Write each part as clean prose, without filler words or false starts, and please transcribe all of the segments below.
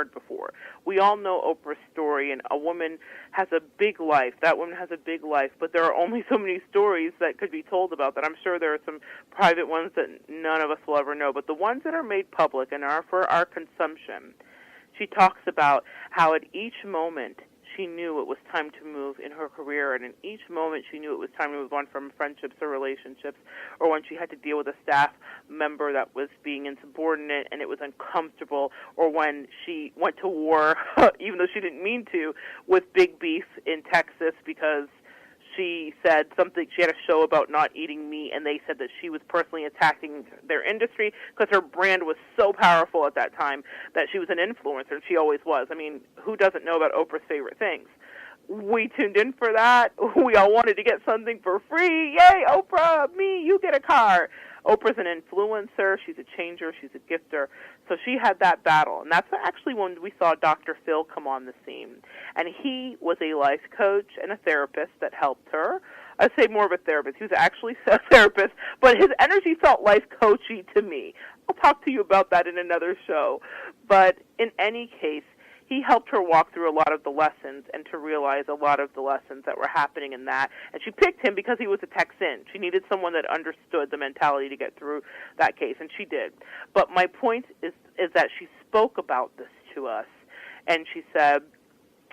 heard before. We all know Oprah's story, and a woman has a big life. That woman has a big life, but there are only so many stories that could be told about that. I'm sure there are some private ones that none of us will ever know, but the ones that are made public and are for our consumption, she talks about how at each moment she knew it was time to move in her career, and in each moment she knew it was time to move on from friendships or relationships, or when she had to deal with a staff member that was being insubordinate and it was uncomfortable, or when she went to war, even though she didn't mean to, with Big Beef in Texas because she said something, she had a show about not eating meat, and they said that she was personally attacking their industry because her brand was so powerful at that time that she was an influencer, and she always was. I mean, who doesn't know about Oprah's favorite things? We tuned in for that. We all wanted to get something for free. Yay, Oprah, me, you get a car. Oprah's an influencer. She's a changer. She's a gifter. So she had that battle. And that's actually when we saw Dr. Phil come on the scene. And he was a life coach and a therapist that helped her. I'd say more of a therapist. He was actually a therapist, but his energy felt life coachy to me. I'll talk to you about that in another show. But in any case, he helped her walk through a lot of the lessons and to realize a lot of the lessons that were happening in that. And she picked him because he was a Texan. She needed someone that understood the mentality to get through that case, and she did. But my point is that she spoke about this to us, and she said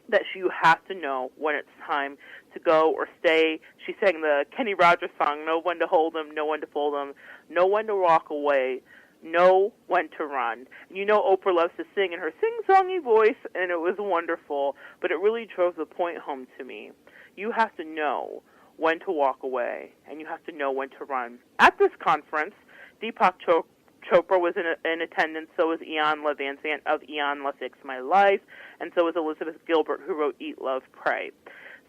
that you have to know when it's time to go or stay. She sang the Kenny Rogers song, know when to hold them, know when to fold them, know when to walk away, know when to run. You know Oprah loves to sing in her sing-songy voice, and it was wonderful, but it really drove the point home to me. You have to know when to walk away, and you have to know when to run. At this conference, Deepak Chopra was in attendance, so was Ian LaVanzant of Ian La Fix My Life, and so was Elizabeth Gilbert, who wrote Eat, Love, Pray.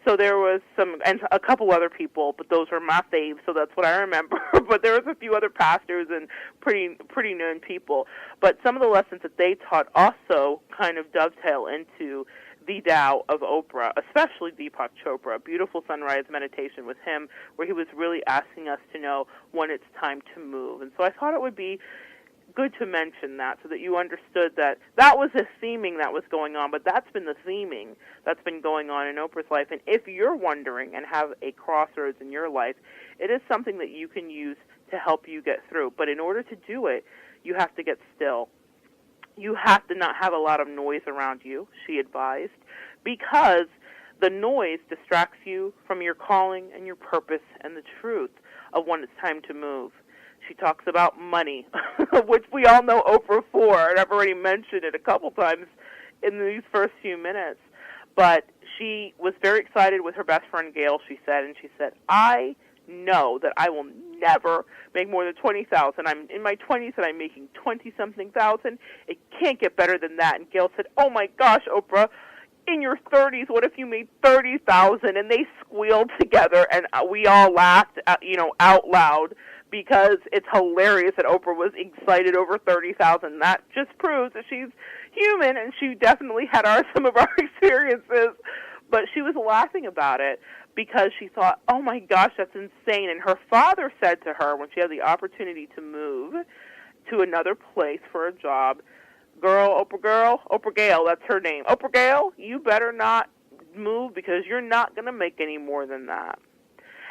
So there was and a couple other people, but those were my faves, so that's what I remember. But there was a few other pastors and pretty known people. But some of the lessons that they taught also kind of dovetail into the Tao of Oprah, especially Deepak Chopra. Beautiful sunrise meditation with him, where he was really asking us to know when it's time to move. And so I thought it would be good to mention that so that you understood that that was the theming that was going on, but that's been the theming that's been going on in Oprah's life. And if you're wondering and have a crossroads in your life, it is something that you can use to help you get through. But in order to do it, you have to get still. You have to not have a lot of noise around you, she advised, because the noise distracts you from your calling and your purpose and the truth of when it's time to move. She talks about money, which we all know Oprah for, and I've already mentioned it a couple times in these first few minutes. But she was very excited with her best friend Gail, she said, and she said, I know that I will never make more than $20,000. I'm in my 20s and I'm making 20-something thousand. It can't get better than that. And Gail said, oh my gosh, Oprah, in your 30s, what if you made $30,000? And they squealed together, and we all laughed, out loud, because it's hilarious that Oprah was excited over $30,000. That just proves that she's human, and she definitely had some of our experiences. But she was laughing about it because she thought, oh my gosh, that's insane. And her father said to her when she had the opportunity to move to another place for a job, Oprah Gail, that's her name. Oprah Gail, you better not move because you're not going to make any more than that.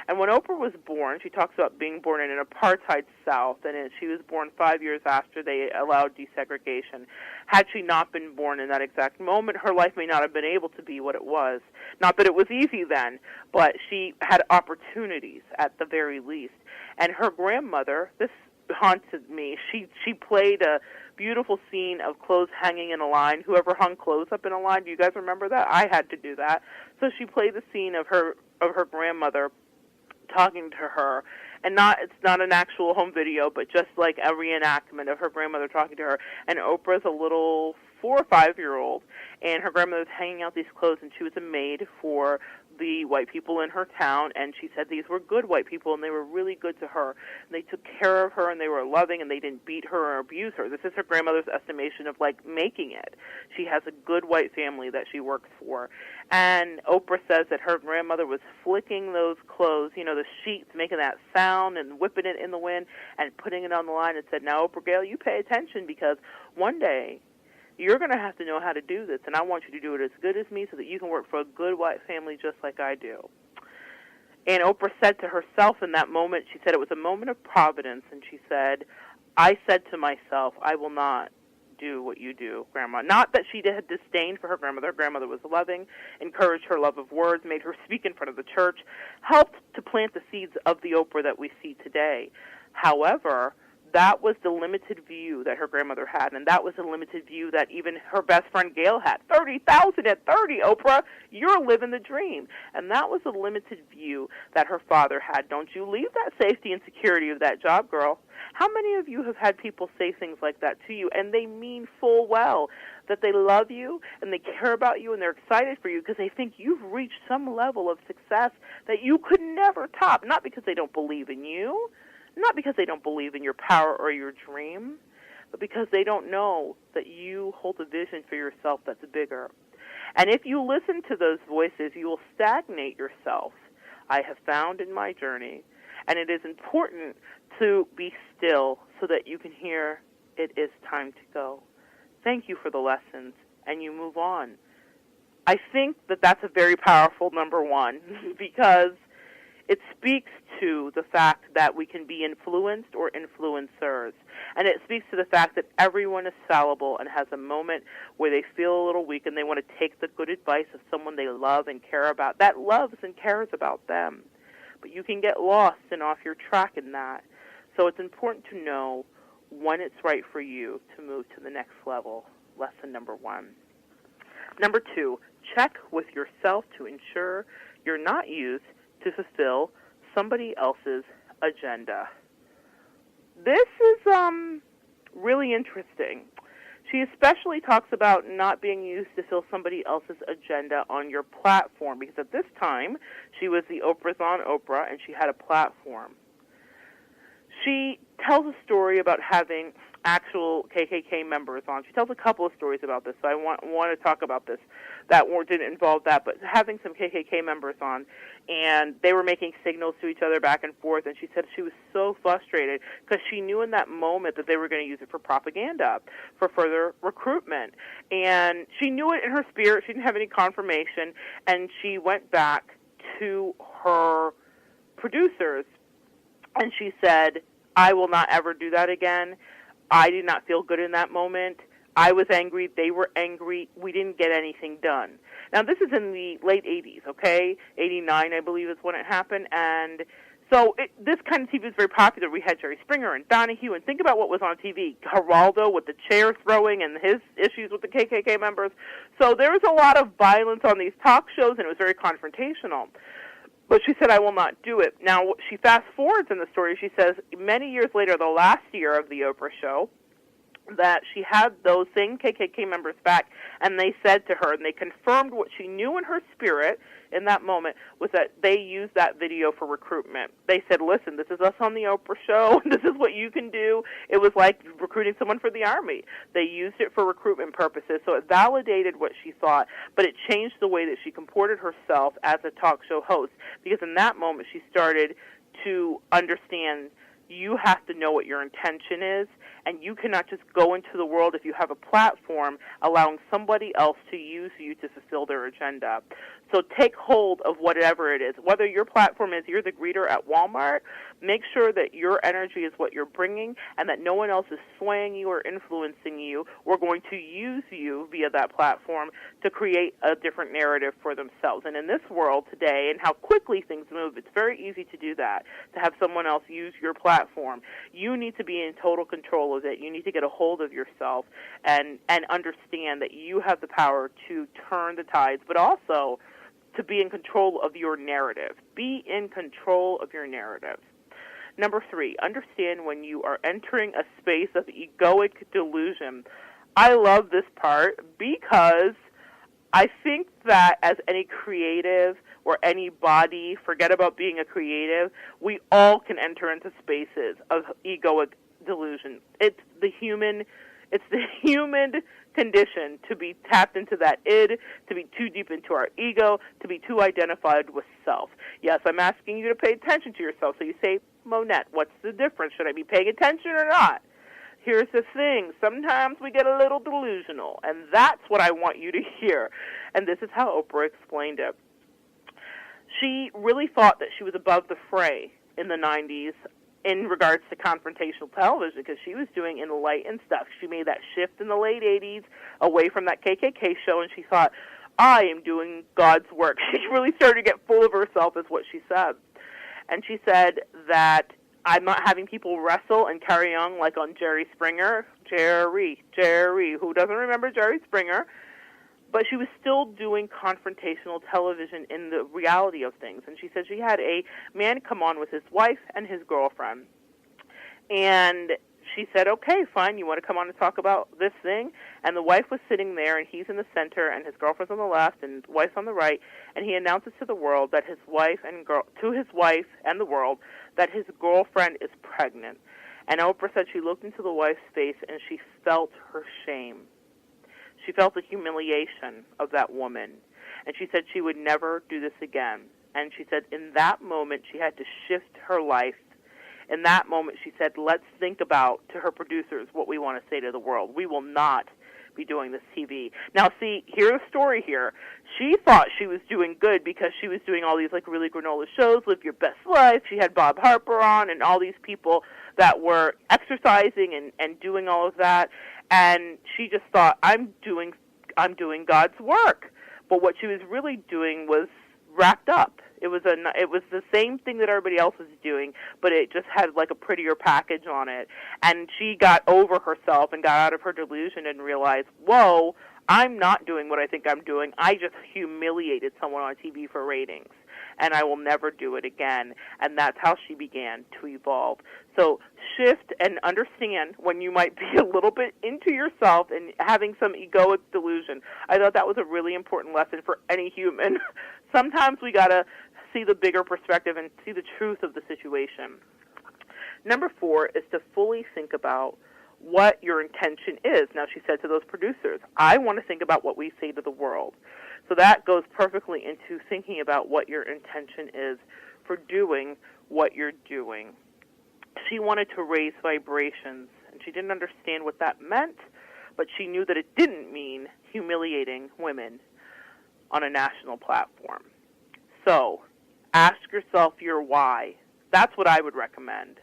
And when Oprah was born, she talks about being born in an apartheid South, and she was born 5 years after they allowed desegregation. Had she not been born in that exact moment, her life may not have been able to be what it was. Not that it was easy then, but she had opportunities at the very least. And her grandmother, this haunted me, she played a beautiful scene of clothes hanging in a line. Whoever hung clothes up in a line, do you guys remember that? I had to do that. So she played the scene of her grandmother talking to her, and it's not an actual home video, but just like a reenactment of her grandmother talking to her. And Oprah's a little 4 or 5-year-old, and her grandmother's hanging out these clothes, and she was a maid for the white people in her town, and she said these were good white people, and they were really good to her. And they took care of her, and they were loving, and they didn't beat her or abuse her. This is her grandmother's estimation of, making it. She has a good white family that she works for. And Oprah says that her grandmother was flicking those clothes, the sheets, making that sound and whipping it in the wind and putting it on the line, and said, now, Oprah Gail, you pay attention, because one day You're going to have to know how to do this, and I want you to do it as good as me so that you can work for a good white family just like I do. And Oprah said to herself in that moment, she said it was a moment of providence, and she said, I said to myself, I will not do what you do, Grandma. Not that she had disdain for her grandmother. Her grandmother was loving, encouraged her love of words, made her speak in front of the church, helped to plant the seeds of the Oprah that we see today. However, that was the limited view that her grandmother had, and that was the limited view that even her best friend Gail had. 30,000 at 30, Oprah, you're living the dream. And that was the limited view that her father had. Don't you leave that safety and security of that job, girl. How many of you have had people say things like that to you, and they mean full well that they love you and they care about you and they're excited for you because they think you've reached some level of success that you could never top, not because they don't believe in you, not because they don't believe in your power or your dream, but because they don't know that you hold a vision for yourself that's bigger. And if you listen to those voices, you will stagnate yourself, I have found in my journey. And it is important to be still so that you can hear it is time to go. Thank you for the lessons, and you move on. I think that that's a very powerful number one because it speaks to the fact that we can be influenced or influencers. And it speaks to the fact that everyone is fallible and has a moment where they feel a little weak and they want to take the good advice of someone they love and care about, that loves and cares about them. But you can get lost and off your track in that. So it's important to know when it's right for you to move to the next level. Lesson number one. Number two, check with yourself to ensure you're not used to fulfill somebody else's agenda. This is really interesting. She especially talks about not being used to fill somebody else's agenda on your platform, because at this time she was the Oprah's on Oprah and she had a platform. She tells a story about having actual KKK members on. She tells a couple of stories about this, so I want to talk about this. That didn't involve that, but having some KKK members on, and they were making signals to each other back and forth, and she said she was so frustrated because she knew in that moment that they were going to use it for propaganda, for further recruitment. And she knew it in her spirit. She didn't have any confirmation, and she went back to her producers, and she said, I will not ever do that again. I did not feel good in that moment. I was angry. They were angry. We didn't get anything done. Now, this is in the late 80s, okay? 89, I believe, is when it happened. And so this kind of TV is very popular. We had Jerry Springer and Donahue. And think about what was on TV. Geraldo with the chair throwing and his issues with the KKK members. So there was a lot of violence on these talk shows, and it was very confrontational. But she said, I will not do it. Now, she fast-forwards in the story. She says, many years later, the last year of the Oprah show, that she had those same KKK members back, and they said to her, and they confirmed what she knew in her spirit in that moment, was that they used that video for recruitment. They said, listen, this is us on the Oprah show. This is what you can do. It was like recruiting someone for the Army. They used it for recruitment purposes, so it validated what she thought, but it changed the way that she comported herself as a talk show host, because in that moment she started to understand you have to know what your intention is, and you cannot just go into the world if you have a platform allowing somebody else to use you to fulfill their agenda. So take hold of whatever it is. Whether your platform is you're the greeter at Walmart, make sure that your energy is what you're bringing and that no one else is swaying you or influencing you or going to use you via that platform to create a different narrative for themselves. And in this world today and how quickly things move, it's very easy to do that, to have someone else use your platform. You need to be in total control of it. You need to get a hold of yourself and understand that you have the power to turn the tides, but also to be in control of your narrative. Be in control of your narrative. Number 3, understand when you are entering a space of egoic delusion. I love this part because I think that as any creative or anybody, forget about being a creative, we all can enter into spaces of egoic delusion. It's the human condition to be tapped into that id, to be too deep into our ego, to be too identified with self. Yes, I'm asking you to pay attention to yourself. So you say, Monette, what's the difference? Should I be paying attention or not? here's the thing. Sometimes we get a little delusional, and that's what I want you to hear. And this is how Oprah explained it. She really thought that she was above the fray in the 90s in regards to confrontational television, because she was doing enlightened stuff. She made that shift in the late 80s away from that KKK show, and she thought, I am doing God's work. She really started to get full of herself, is what she said. And she said that I'm not having people wrestle and carry on like on Jerry Springer. Jerry, who doesn't remember Jerry Springer? But she was still doing confrontational television in the reality of things. And she said she had a man come on with his wife and his girlfriend. And she said, okay, fine, you want to come on and talk about this thing? And the wife was sitting there, and he's in the center, and his girlfriend's on the left, and the wife's on the right. And he announces to the world that his wife and the world that his girlfriend is pregnant. And Oprah said she looked into the wife's face, and she felt her shame. She felt the humiliation of that woman. And she said she would never do this again. And she said in that moment she had to shift her life. In that moment she said, let's think about, to her producers, what we want to say to the world. We will not be doing this TV. Now, see, here's the story here. She thought she was doing good because she was doing all these like really granola shows, Live Your Best Life. She had Bob Harper on and all these people that were exercising and doing all of that. And she just thought, I'm doing God's work. But what she was really doing was wrapped up. It was the same thing that everybody else was doing, but it just had like a prettier package on it. And she got over herself and got out of her delusion and realized, whoa, I'm not doing what I think I'm doing. I just humiliated someone on TV for ratings, and I will never do it again. And that's how she began to evolve. So shift and understand when you might be a little bit into yourself and having some egoic delusion. I thought that was a really important lesson for any human. Sometimes we got to see the bigger perspective and see the truth of the situation. Number 4 is to fully think about what your intention is. Now, she said to those producers, I want to think about what we say to the world. So that goes perfectly into thinking about what your intention is for doing what you're doing. She wanted to raise vibrations, and she didn't understand what that meant, but she knew that it didn't mean humiliating women on a national platform. So, ask yourself your why. That's what I would recommend.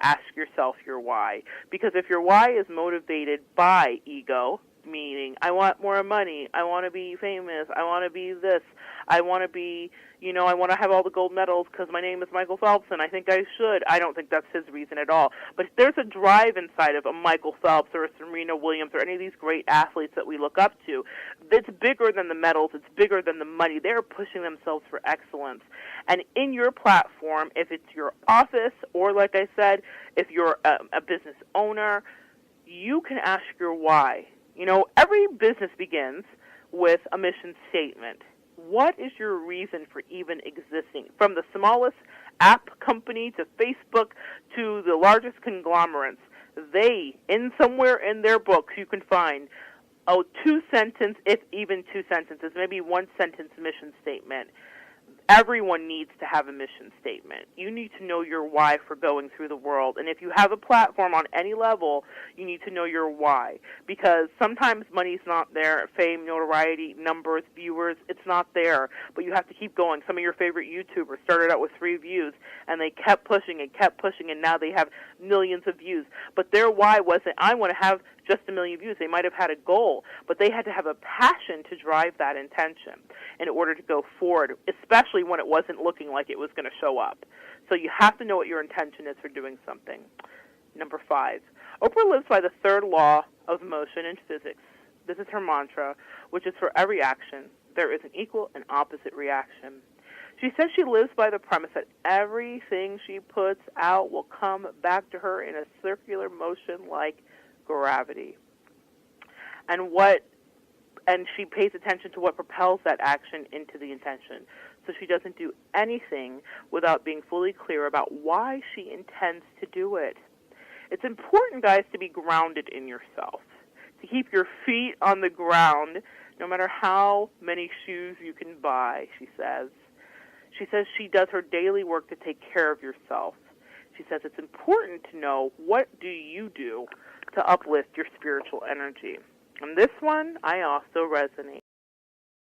Ask yourself your why. Because if your why is motivated by ego, meaning I want more money, I want to be famous, I want to be this, I want to be, I want to have all the gold medals because my name is Michael Phelps and I think I should. I don't think that's his reason at all. But if there's a drive inside of a Michael Phelps or a Serena Williams or any of these great athletes that we look up to, it's bigger than the medals, it's bigger than the money. They're pushing themselves for excellence. And in your platform, if it's your office or, like I said, if you're a business owner, you can ask your why. Every business begins with a mission statement. What is your reason for even existing? From the smallest app company to Facebook to the largest conglomerates, somewhere in their books, you can find a 2-sentence, if even 2 sentences, maybe 1-sentence mission statement. Everyone needs to have a mission statement. You need to know your why for going through the world. And if you have a platform on any level, you need to know your why. Because sometimes money's not there, fame, notoriety, numbers, viewers, it's not there. But you have to keep going. Some of your favorite YouTubers started out with 3 views, and they kept pushing, and now they have millions of views. But their why wasn't, I want to have just 1 million views. They might have had a goal, but they had to have a passion to drive that intention in order to go forward, especially when it wasn't looking like it was going to show up. So you have to know what your intention is for doing something. Number 5, Oprah lives by the 3rd law of motion in physics. This is her mantra, which is for every action, there is an equal and opposite reaction. She says she lives by the premise that everything she puts out will come back to her in a circular motion like gravity. And she pays attention to what propels that action into the intention. So she doesn't do anything without being fully clear about why she intends to do it. It's important, guys, to be grounded in yourself, to keep your feet on the ground no matter how many shoes you can buy, she says. She says she does her daily work to take care of yourself. She says it's important to know what do you do to uplift your spiritual energy. And this one, I also resonate.